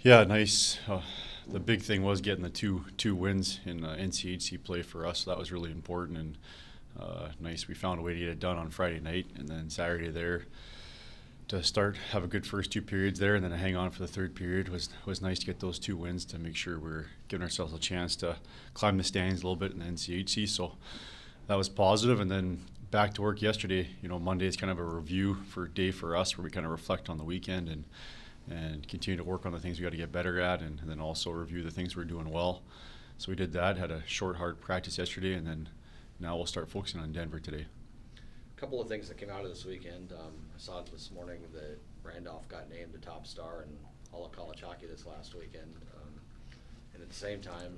Yeah, nice. The big thing was getting the two wins in NCHC play for us. So that was really important and nice. We found a way to get it done on Friday night, and then Saturday there to have a good first two periods there, and then to hang on for the third period was nice to get those two wins to make sure we're giving ourselves a chance to climb the standings a little bit in the NCHC. So that was positive, and then back to work yesterday. Monday is kind of a review day for us where we kind of reflect on the weekend and continue to work on the things we got to get better at, and then also review the things we're doing well. So we did that, had a short, hard practice yesterday, and then now we'll start focusing on Denver today. A couple of things that came out of this weekend. I saw this morning that Randolph got named the top star in all of college hockey this last weekend. And at the same time,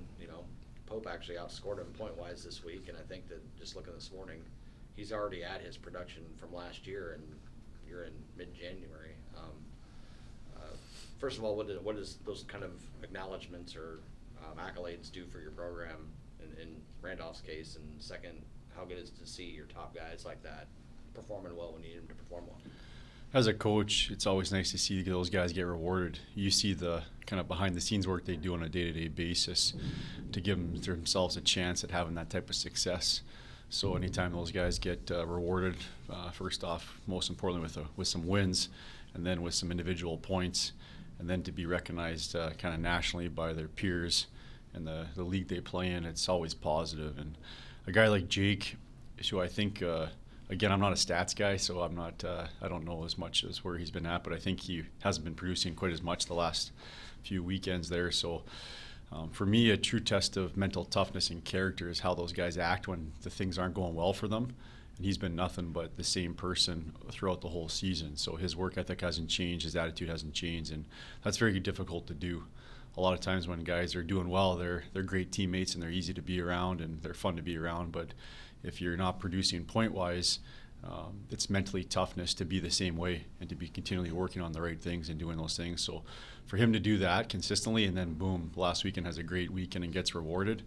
Pope actually outscored him point-wise this week, and I think that just looking this morning, he's already at his production from last year, and you're in mid-January. First of all, what does those kind of acknowledgments or accolades do for your program in Randolph's case? And second, how good is it to see your top guys like that performing well when you need them to perform well? As a coach, it's always nice to see those guys get rewarded. You see the kind of behind-the-scenes work they do on a day-to-day basis to give themselves a chance at having that type of success. So anytime those guys get rewarded, first off, most importantly with some wins, and then with some individual points, and then to be recognized kind of nationally by their peers and the league they play in, it's always positive. And a guy like Jake, who I think, again, I'm not a stats guy, so I don't know as much as where he's been at, but I think he hasn't been producing quite as much the last few weekends there. So for me, a true test of mental toughness and character is how those guys act when the things aren't going well for them. And he's been nothing but the same person throughout the whole season. So his work ethic hasn't changed, his attitude hasn't changed, and that's very difficult to do. A lot of times when guys are doing well, they're great teammates and they're easy to be around and they're fun to be around. But if you're not producing point-wise, it's mentally toughness to be the same way and to be continually working on the right things and doing those things. So for him to do that consistently and then boom, last weekend has a great weekend and gets rewarded,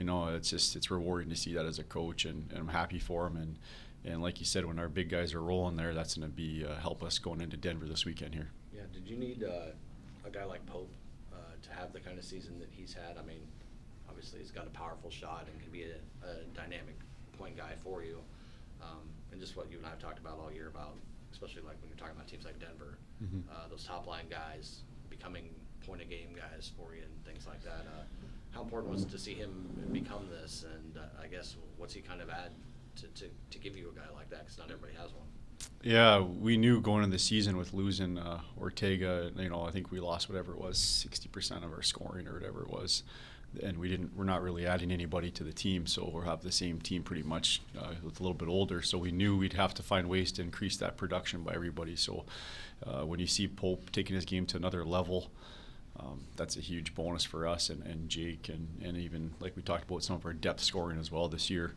it's rewarding to see that as a coach, and I'm happy for him. And like you said, when our big guys are rolling there, that's going to be help us going into Denver this weekend here. Yeah, did you need a guy like Pope to have the kind of season that he's had? I mean, obviously he's got a powerful shot and can be a dynamic point guy for you. And just what you and I have talked about all year about, especially like when you're talking about teams like Denver, those top line guys becoming point of game guys for you and things like that. How important was it to see him become this? And I guess what's he kind of add to give you a guy like that? Because not everybody has one. Yeah, we knew going into the season with losing Ortega, I think we lost whatever it was, 60% of our scoring or whatever it was. And we're not really adding anybody to the team, so we'll have the same team pretty much with a little bit older. So we knew we'd have to find ways to increase that production by everybody. So when you see Pope taking his game to another level, that's a huge bonus for us and Jake and even like we talked about some of our depth scoring as well this year.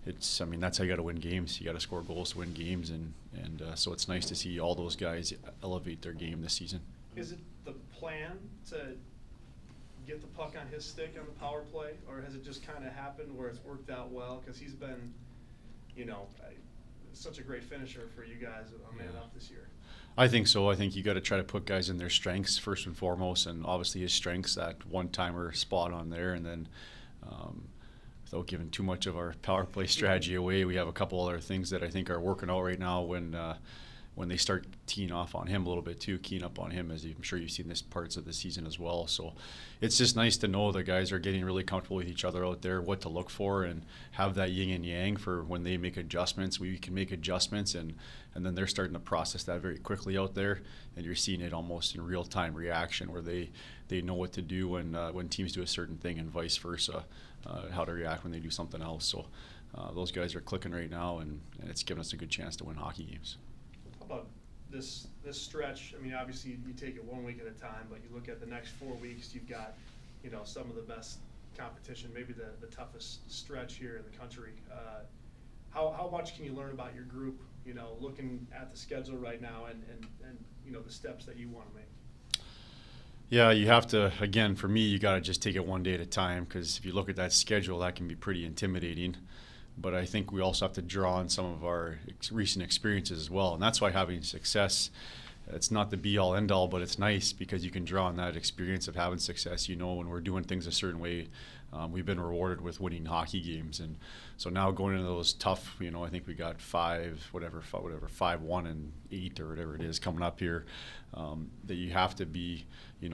That's how you got to win games. You got to score goals to win games, and so it's nice to see all those guys elevate their game this season. Is it the plan to get the puck on his stick on the power play, or has it just kind of happened where it's worked out well? Because he's been, such a great finisher for you guys on Man Up this year. I think so. I think you got to try to put guys in their strengths first and foremost, and obviously his strengths, that one-timer spot on there, and then without giving too much of our power play strategy away, we have a couple other things that I think are working out right now when they start teeing off on him a little bit too, keying up on him, as I'm sure you've seen this parts of the season as well. So it's just nice to know the guys are getting really comfortable with each other out there, what to look for, and have that yin and yang for when they make adjustments. We can make adjustments, and then they're starting to process that very quickly out there, and you're seeing it almost in real-time reaction where they know what to do when teams do a certain thing and vice versa, how to react when they do something else. So those guys are clicking right now, and it's given us a good chance to win hockey games. About this stretch, obviously you take it 1 week at a time, but you look at the next 4 weeks, you've got, some of the best competition, maybe the toughest stretch here in the country. How much can you learn about your group, looking at the schedule right now and the steps that you want to make? Yeah, you have to, again, for me, you got to just take it one day at a time, because if you look at that schedule, that can be pretty intimidating. But I think we also have to draw on some of our recent experiences as well. And that's why having success it's not the be all end all, but it's nice because you can draw on that experience of having success. When we're doing things a certain way, we've been rewarded with winning hockey games, and so now going into those tough, I think we got 5-1 and 8 or whatever it is coming up here, that you have to be,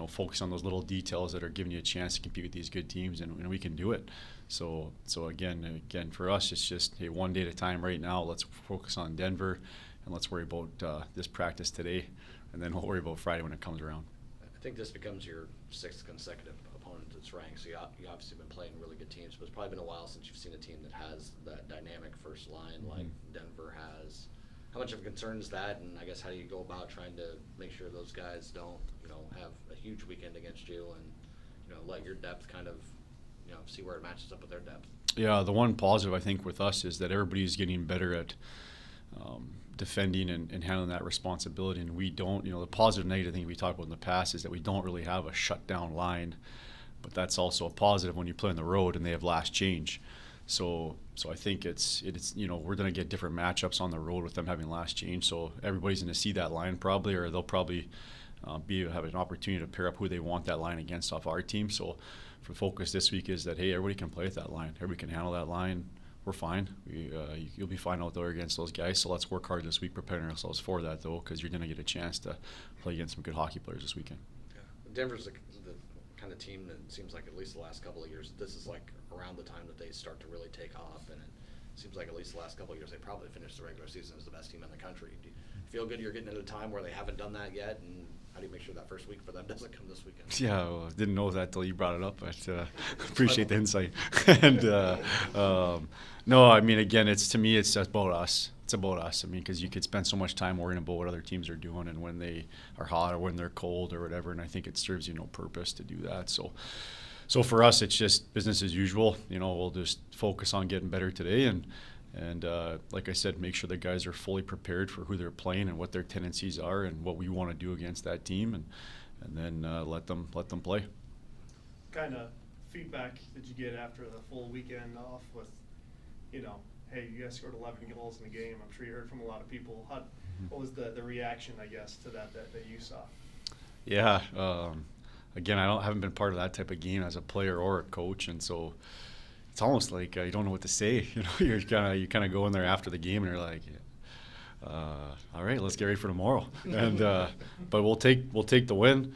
focus on those little details that are giving you a chance to compete with these good teams, and we can do it. So again, for us, it's just, hey, one day at a time right now. Let's focus on Denver, and let's worry about this practice today, and then we'll worry about Friday when it comes around. I think this becomes your 6th consecutive opponent that's ranked. So you obviously been playing really good teams, but it's probably been a while since you've seen a team that has that dynamic first line like Denver has. How much of a concern is that, and I guess how do you go about trying to make sure those guys don't, have a huge weekend against you, and let your depth kind of, see where it matches up with their depth? Yeah, the one positive I think with us is that everybody's getting better at defending and handling that responsibility, and we don't. The positive and negative thing we talked about in the past is that we don't really have a shutdown line, but that's also a positive when you play on the road and they have last change. So I think it's we're going to get different matchups on the road with them having last change. So everybody's going to see that line probably, or they'll probably have an opportunity to pair up who they want that line against off our team. So for focus this week is that, hey, everybody can play with that line. Everybody can handle that line. We're fine. You'll be fine out there against those guys. So let's work hard this week preparing ourselves for that, though, because you're going to get a chance to play against some good hockey players this weekend. Yeah. Denver's the kind of team that seems like at least the last couple of years, this is like around the time that they start to really take off, and it seems like at least the last couple of years they probably finished the regular season as the best team in the country. Do you feel good you're getting at a time where they haven't done that yet, and how do you make sure that first week for them doesn't come this weekend? Yeah, well, didn't know that till you brought it up, but appreciate the insight. And no, I mean, again, to me, it's about us. It's about us. I mean, because you could spend so much time worrying about what other teams are doing and when they are hot or when they're cold or whatever, and I think it serves you no purpose to do that. So for us, it's just business as usual. We'll just focus on getting better today, and like I said, make sure the guys are fully prepared for who they're playing and what their tendencies are and what we want to do against that team, and then let them play. Kind of feedback did you get after the full weekend off with, hey, you guys scored 11 goals in the game? I'm sure you heard from a lot of people. What was the reaction, I guess, to that you saw? Yeah. Again, I haven't been part of that type of game as a player or a coach, and so it's almost like you don't know what to say. You kind of go in there after the game and you're like, all right, let's get ready for tomorrow. And but we'll take the win.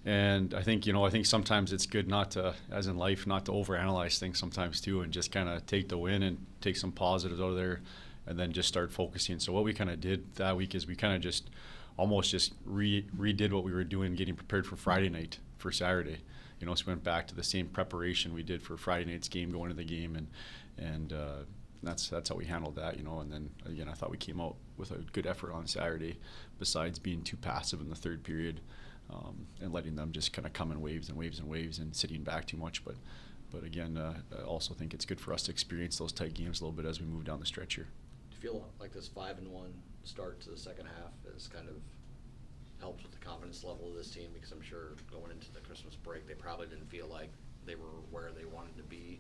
And I think sometimes it's good not to, as in life, not to overanalyze things sometimes too, and just kind of take the win and take some positives out of there, and then just start focusing. So what we kind of did that week is we kind of just almost just redid what we were doing, getting prepared for Friday night for Saturday. So we went back to the same preparation we did for Friday night's game, going to the game, and that's how we handled that. And then again, I thought we came out with a good effort on Saturday, besides being too passive in the third period. And letting them just kind of come in waves and waves and waves and sitting back too much. But again, I also think it's good for us to experience those tight games a little bit as we move down the stretch here. Do you feel like this 5-1 start to the second half has kind of helped with the confidence level of this team? Because I'm sure going into the Christmas break, they probably didn't feel like they were where they wanted to be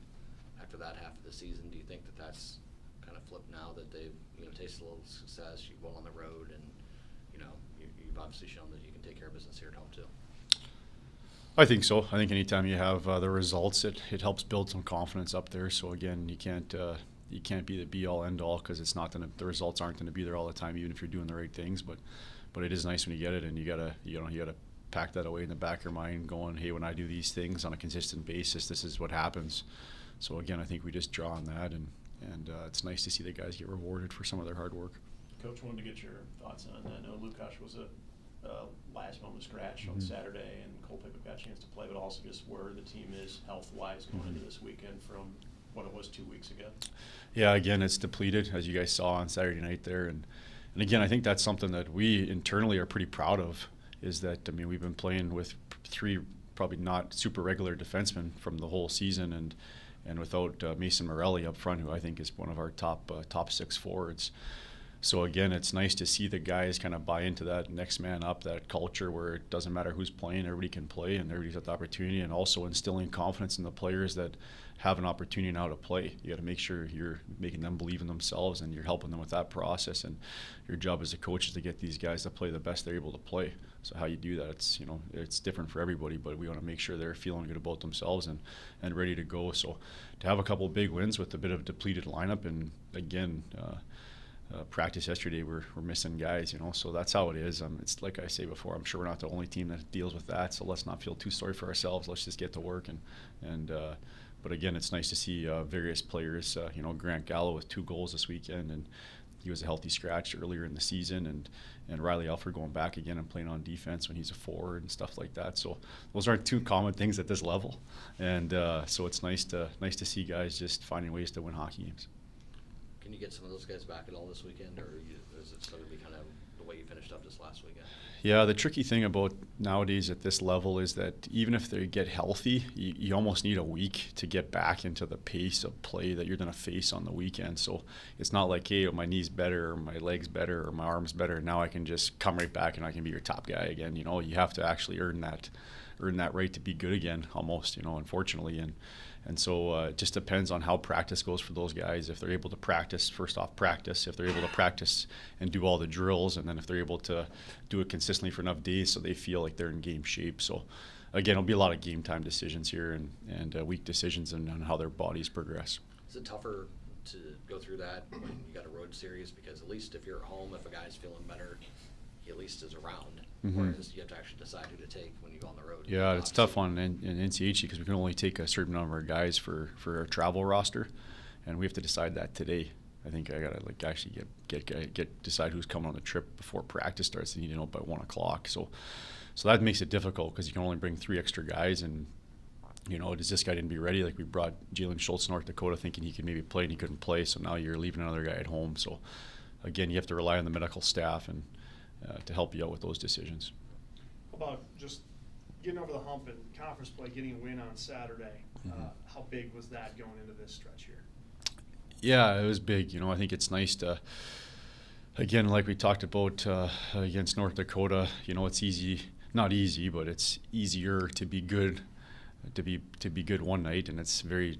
after that half of the season. Do you think that that's kind of flipped now that they've tasted a little success? You've won on the road, and you've obviously shown that you can take care of business here at home too. I think so. I think anytime you have the results, it helps build some confidence up there. So again, you can't be the be all end all, because it's not the results aren't going to be there all the time, even if you're doing the right things. But it is nice when you get it, and you gotta pack that away in the back of your mind, going, hey, when I do these things on a consistent basis, this is what happens. So again, I think we just draw on that, and it's nice to see the guys get rewarded for some of their hard work. Coach, wanted to get your thoughts on that. I know Lukash was a last moment scratch on Saturday, and Cole Pickett got a chance to play, but also just where the team is health-wise going into this weekend from what it was 2 weeks ago. Yeah, again, it's depleted, as you guys saw on Saturday night there. And again, I think that's something that we internally are pretty proud of, is that, we've been playing with 3 probably not super regular defensemen from the whole season, and without Mason Morelli up front, who I think is one of our top 6 forwards. So again, it's nice to see the guys kind of buy into that next man up, that culture where it doesn't matter who's playing, everybody can play and everybody's got the opportunity, and also instilling confidence in the players that have an opportunity now to play. You got to make sure you're making them believe in themselves and you're helping them with that process. And your job as a coach is to get these guys to play the best they're able to play. So how you do that, it's different for everybody, but we want to make sure they're feeling good about themselves and ready to go. So to have a couple of big wins with a bit of a depleted lineup, and again, practice yesterday we're missing guys, so that's how it is. It's like I say before, I'm sure we're not the only team that deals with that, so let's not feel too sorry for ourselves. Let's just get to work. But again, it's nice to see various players, Grant Gallo with 2 goals this weekend, and he was a healthy scratch earlier in the season, and Riley Alford going back again and playing on defense when he's a forward and stuff like that. So those aren't too common things at this level, and so it's nice to see guys just finding ways to win hockey games. Can you get some of those guys back at all this weekend, or is it still going to be kind of the way you finished up this last weekend? Yeah, the tricky thing about nowadays at this level is that even if they get healthy, you almost need a week to get back into the pace of play that you're going to face on the weekend. So it's not like, hey, my knee's better or my leg's better or my arm's better, now I can just come right back and I can be your top guy again. You have to actually earn that right to be good again, almost, unfortunately. And so it just depends on how practice goes for those guys. If they're able to practice, first off, practice. If they're able to practice and do all the drills, and then if they're able to do it consistently for enough days so they feel like they're in game shape. So again, it'll be a lot of game time decisions here and week decisions on how their bodies progress. Is it tougher to go through that when you got a road series? Because at least if you're at home, if a guy's feeling better, he at least is around. Mm-hmm. Whereas you have to actually decide who to take when you go on the road. Yeah, it's tough on in NCHC because we can only take a certain number of guys for our travel roster, and we have to decide that today. I think I gotta actually decide who's coming on the trip before practice starts. You need to know by 1 o'clock. So that makes it difficult because you can only bring 3 extra guys, and does this guy didn't be ready? Like we brought Jalen Schultz, North Dakota, thinking he could maybe play, and he couldn't play. So now you're leaving another guy at home. So again, you have to rely on the medical staff and to help you out with those decisions. How about just getting over the hump in conference play, getting a win on Saturday? How big was that going into this stretch here? Yeah, it was big. I think it's nice to, again, like we talked about against North Dakota, it's easy, not easy, but it's easier to be good, to be good one night, and it's very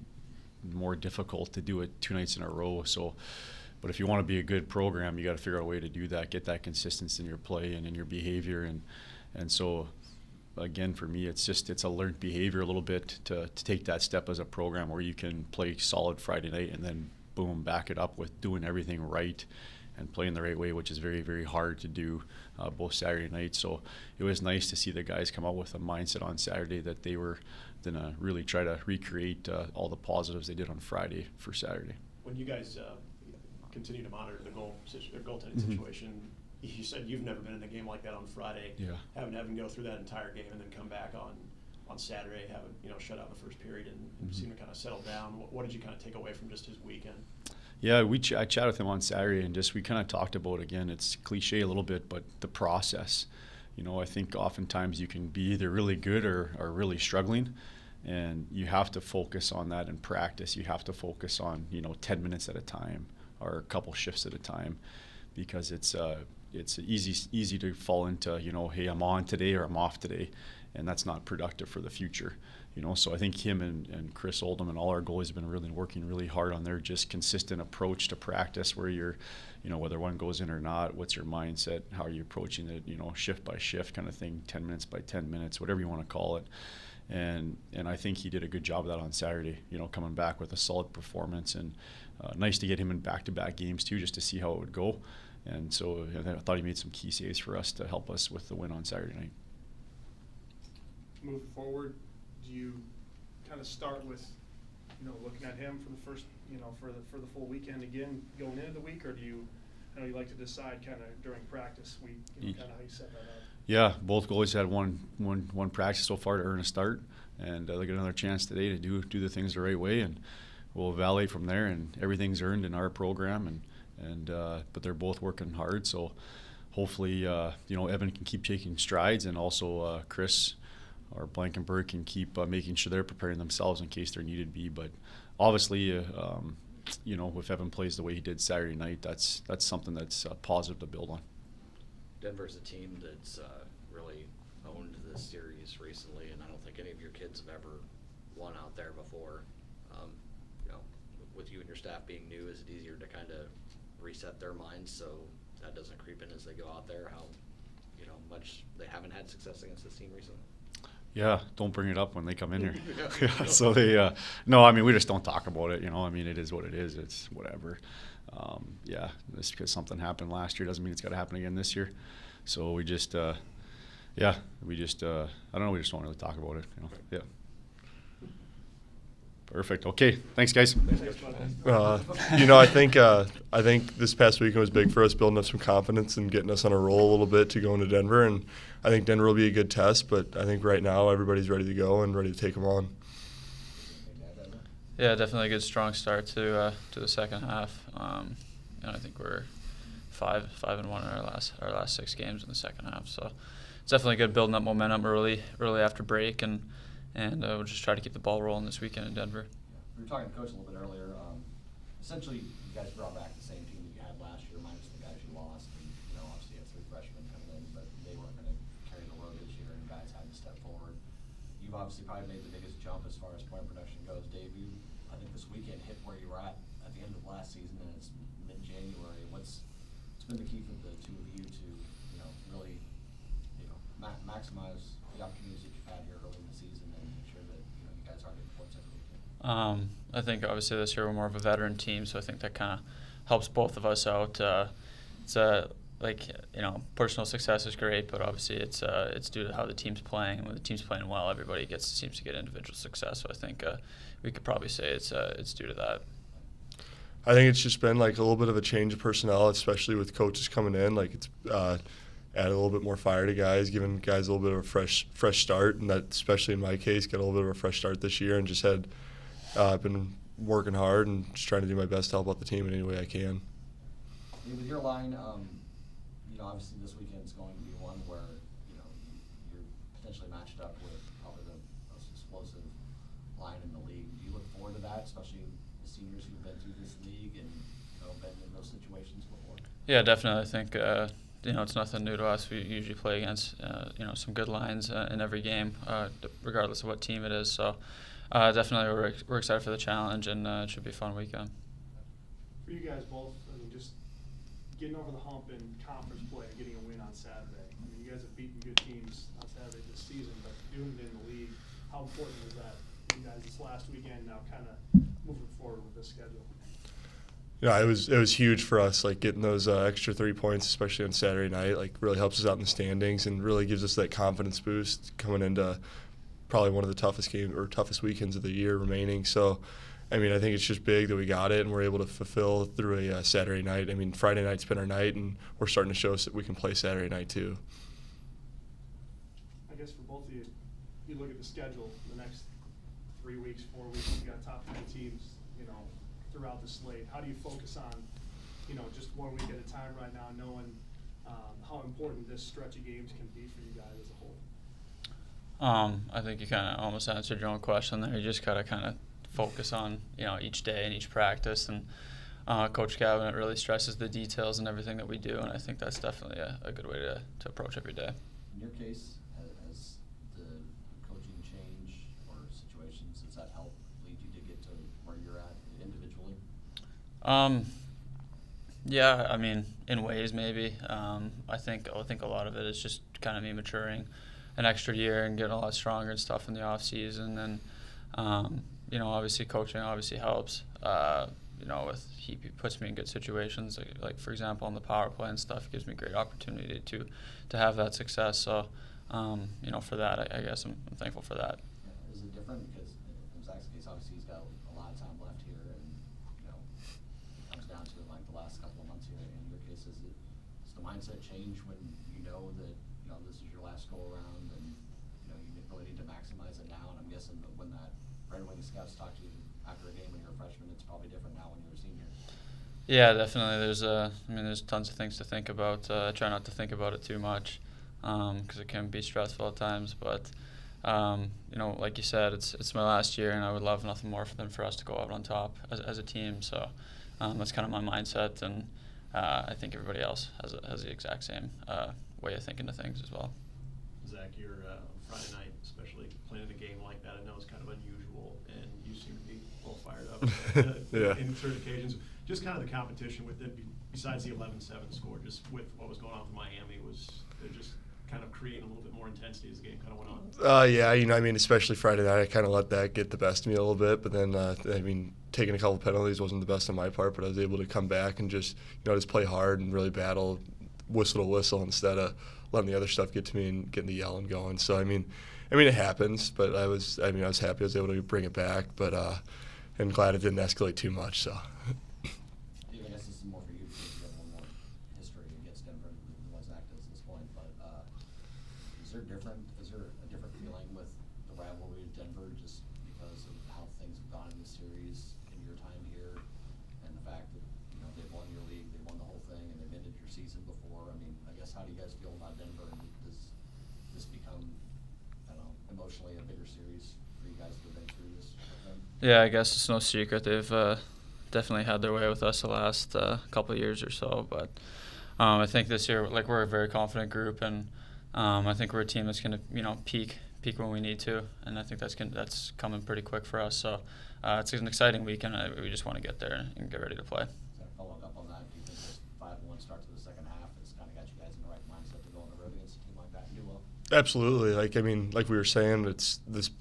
more difficult to do it 2 nights in a row. So, but if you want to be a good program, you got to figure out a way to do that, get that consistency in your play and in your behavior, and so again, for me, it's a learned behavior a little bit to take that step as a program where you can play solid Friday night and then boom, back it up with doing everything right and playing the right way, which is very, very hard to do both Saturday nights. So it was nice to see the guys come out with a mindset on Saturday that they were going to really try to recreate all the positives they did on Friday for Saturday. When you guys continue to monitor the goaltending situation, you said you've never been in a game like that on Friday. Yeah. Having to go through that entire game and then come back on Saturday, having shut out the first period and seem to kind of settle down. What did you kind of take away from just his weekend? Yeah, I chatted with him on Saturday, and we kind of talked about, again, it's cliche a little bit, but the process. I think oftentimes you can be either really good or really struggling, and you have to focus on that in practice. You have to focus on 10 minutes at a time or a couple shifts at a time, because it's easy to fall into hey, I'm on today or I'm off today, and that's not productive for the future. So I think him and Chris Oldham and all our goalies have been really working really hard on their just consistent approach to practice, where you're whether one goes in or not, what's your mindset, how are you approaching it, shift by shift kind of thing, 10 minutes by 10 minutes, whatever you want to call it. And I think he did a good job of that on Saturday, coming back with a solid performance, and nice to get him in back-to-back games too, just to see how it would go. And so I thought he made some key saves for us to help us with the win on Saturday night. Moving forward, do you kind of start with, looking at him for the first, for the full weekend again going into the week, or do you like to decide kind of during practice week, kind of how you set that up? Yeah, both goalies had one practice so far to earn a start, and they get another chance today to do the things the right way, and we'll evaluate from there. And everything's earned in our program, but they're both working hard. So hopefully, Evan can keep taking strides, and also Chris or Blankenburg can keep making sure they're preparing themselves in case they're needed be. But obviously, if Evan plays the way he did Saturday night, that's something that's positive to build on. Denver's a team that's really owned this series recently, and I don't think any of your kids have ever won out there before. With you and your staff being new, is it easier to kind of reset their minds so that doesn't creep in as they go out there? How much they haven't had success against this team recently? Yeah, don't bring it up when they come in here. Yeah, so they, no, I mean, we just don't talk about it, I mean, it is what it is. It's whatever. Yeah, just because something happened last year doesn't mean it's got to happen again this year. So we just, I don't know, we just don't really talk about it, Yeah. Perfect. Okay. Thanks, guys. I think this past weekend was big for us, building up some confidence and getting us on a roll a little bit to go into Denver. And I think Denver will be a good test, but I think right now everybody's ready to go and ready to take them on. Yeah, definitely a good strong start to the second half. I think we're 5-1 in our last 6 games in the second half. So it's definitely good building up momentum early after break, and we'll just try to keep the ball rolling this weekend in Denver. We were talking to Coach a little bit earlier. Essentially, you guys brought back the same team that you had last year, minus the guys you lost. And, obviously you have 3 freshmen coming in, but they weren't going to carry the load this year, and guys had to step forward. You've obviously probably made the biggest jump as far as point production goes. Dave, I think this weekend hit where you were at the end of last season, and it's mid-January. What's been the key for the two of you to, really, maximize the opportunities that you've had here early in the season and make sure that, you guys are getting points every weekend? I think obviously this year we're more of a veteran team, so I think that kind of helps both of us out. It's personal success is great, but obviously it's due to how the team's playing. When the team's playing well, everybody seems to get individual success. So I think we could probably say it's due to that. I think it's just been like a little bit of a change of personnel, especially with coaches coming in. Like it's added a little bit more fire to guys, giving guys a little bit of a fresh start, and that, especially in my case, got a little bit of a fresh start this year, and just had been working hard and just trying to do my best to help out the team in any way I can. With your line, obviously this weekend's going to be one where you're potentially matched up with probably the most explosive line in the league. Do you look forward to that, especially the seniors who've been through this league and been in those situations before? Yeah, definitely. I think it's nothing new to us. We usually play against some good lines in every game, regardless of what team it is. So definitely we're excited for the challenge, and it should be a fun weekend. For you guys both, just getting over the hump in conference play and getting a win on Saturday. You guys have beaten good teams on Saturday this season, but doing it in the league, how important is that for you guys this last weekend, now kind of moving forward with this schedule? Yeah, it was huge for us, like getting those extra 3 points, especially on Saturday night, like really helps us out in the standings and really gives us that confidence boost coming into probably one of the toughest weekends of the year remaining. So, I think it's just big that we got it and we're able to fulfill through a Saturday night. Friday night's been our night, and we're starting to show us that we can play Saturday night too. I guess for both of you, you look at the schedule, the next 3 weeks, 4 weeks, you've got top 10 teams, throughout the slate. How do you focus on, just 1 week at a time right now, knowing how important this stretch of games can be for you guys as a whole? I think you kind of almost answered your own question there. You just got to kind of focus on, each day and each practice. And Coach Cabinet really stresses the details and everything that we do, and I think that's definitely a good way to approach every day. In your case, has the coaching change or situations, does that help lead you to get to where you're at individually? Yeah, in ways maybe. I think a lot of it is just kind of me maturing an extra year and getting a lot stronger and stuff in the off season. And obviously coaching obviously helps. He puts me in good situations. Like for example, on the power play and stuff, gives me great opportunity to have that success. So, for that, I guess I'm thankful for that. Is it different because in Zach's case, obviously he's got a lot of time left here, and it comes down to like the last couple of months here. In your case, does the mindset change when you know that this is your last go around, and you really need to maximize it now? And I'm guessing that when that Red Wing scouts talk to you after a game when you're a freshman, it's probably different now when you're a senior. Yeah, definitely. There's tons of things to think about. I try not to think about it too much because it can be stressful at times. But You know, like you said, it's my last year, and I would love nothing more than for us to go out on top as a team. So that's kind of my mindset, and I think everybody else has the exact same way of thinking of things as well. Zach, you're Friday night, especially playing in a game like that, I know it's kind of unusual, and you seem to be all fired up Yeah. in certain occasions. Just kind of the competition with it, besides the 11-7 score, just with what was going on with Miami, was they're just kind of creating a little bit more intensity as the game kind of went on. Yeah, you know, I mean, especially Friday night, I kind of let that get the best of me a little bit. But then, I mean, taking a couple penalties wasn't the best on my part, but I was able to come back and just play hard and really battle whistle to whistle instead of letting the other stuff get to me and getting the yelling going. So, I mean, it happens, but I was happy I was able to bring it back, but and glad it didn't escalate too much. So. Dave, I guess this is more for you because you have one more history against Denver than what Zach does at this point. But is there a different feeling with the rivalry with Denver just because of how things have gone in the series in your time here, and the fact that they've won your league, they've won the whole thing, and they've ended your season before? I mean, I guess how do you guys feel about Denver, and does this become, I don't know, emotionally a bigger series for you guys that have been through this with them? Yeah, I guess it's no secret they've definitely had their way with us the last couple of years or so. But I think this year, like, we're a very confident group, and I think we're a team that's going to peak when we need to, and I think that's coming pretty quick for us. So it's an exciting week, and we just want to get there and get ready to play. Following up on that, do you think this 5-1 start to the second half has kind of got you guys in the right mindset to go on the road against a team like that and do well? Absolutely. Like we were saying, this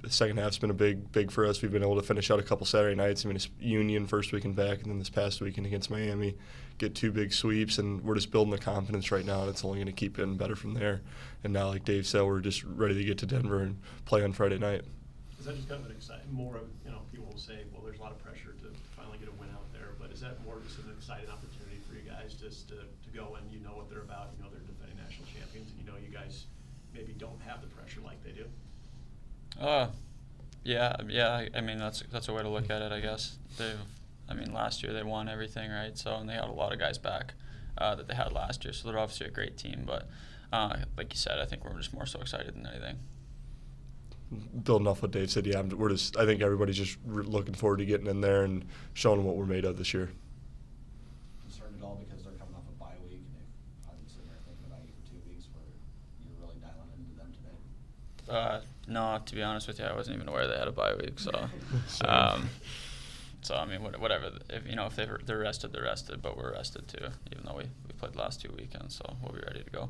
second half's been a big for us. We've been able to finish out a couple Saturday nights. I mean, it's Union first weekend back, and then this past weekend against Miami, get 2 big sweeps, and we're just building the confidence right now, and it's only going to keep getting better from there. And now, like Dave said, we're just ready to get to Denver and play on Friday night. Is that just kind of an exciting, more of, people will say, well, there's a lot of pressure to finally get a win out there, but is that more just an exciting opportunity for you guys just to go and you know what they're about, they're defending national champions, and you guys maybe don't have the pressure like they do? Yeah. I mean, that's a way to look at it, I guess. Last year they won everything, right? So, and they had a lot of guys back that they had last year. So they're obviously a great team, but like you said, I think we're just more so excited than anything. Building off what Dave said, yeah, I think everybody's just looking forward to getting in there and showing what we're made of this year. Concerned at all because they're coming off a bye week and they've probably been sitting there thinking about you for 2 weeks where you're really dialing into them today? No, to be honest with you, I wasn't even aware they had a bye week. So, so I mean, whatever. If they're rested, they're rested. But we're rested too, even though we played the last 2 weekends. So we'll be ready to go.